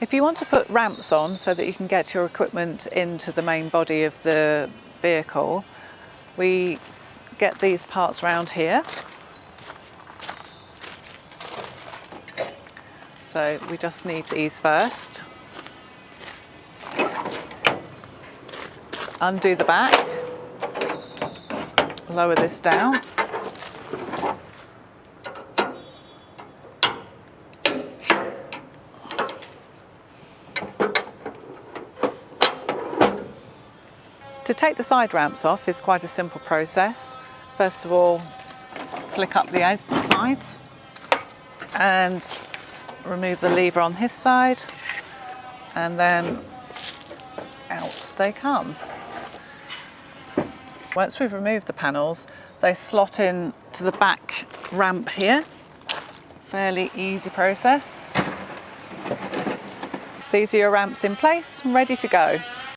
If you want to put ramps on so that you can get your equipment into the main body of the vehicle, we get these parts round here. So we just need these first. Undo the back, lower this down. To take the side ramps off is quite a simple process. First of all, flick up the sides and remove the lever on this side, and then out they come. Once we've removed the panels, they slot in to the back ramp here. Fairly easy process. These are your ramps in place, ready to go.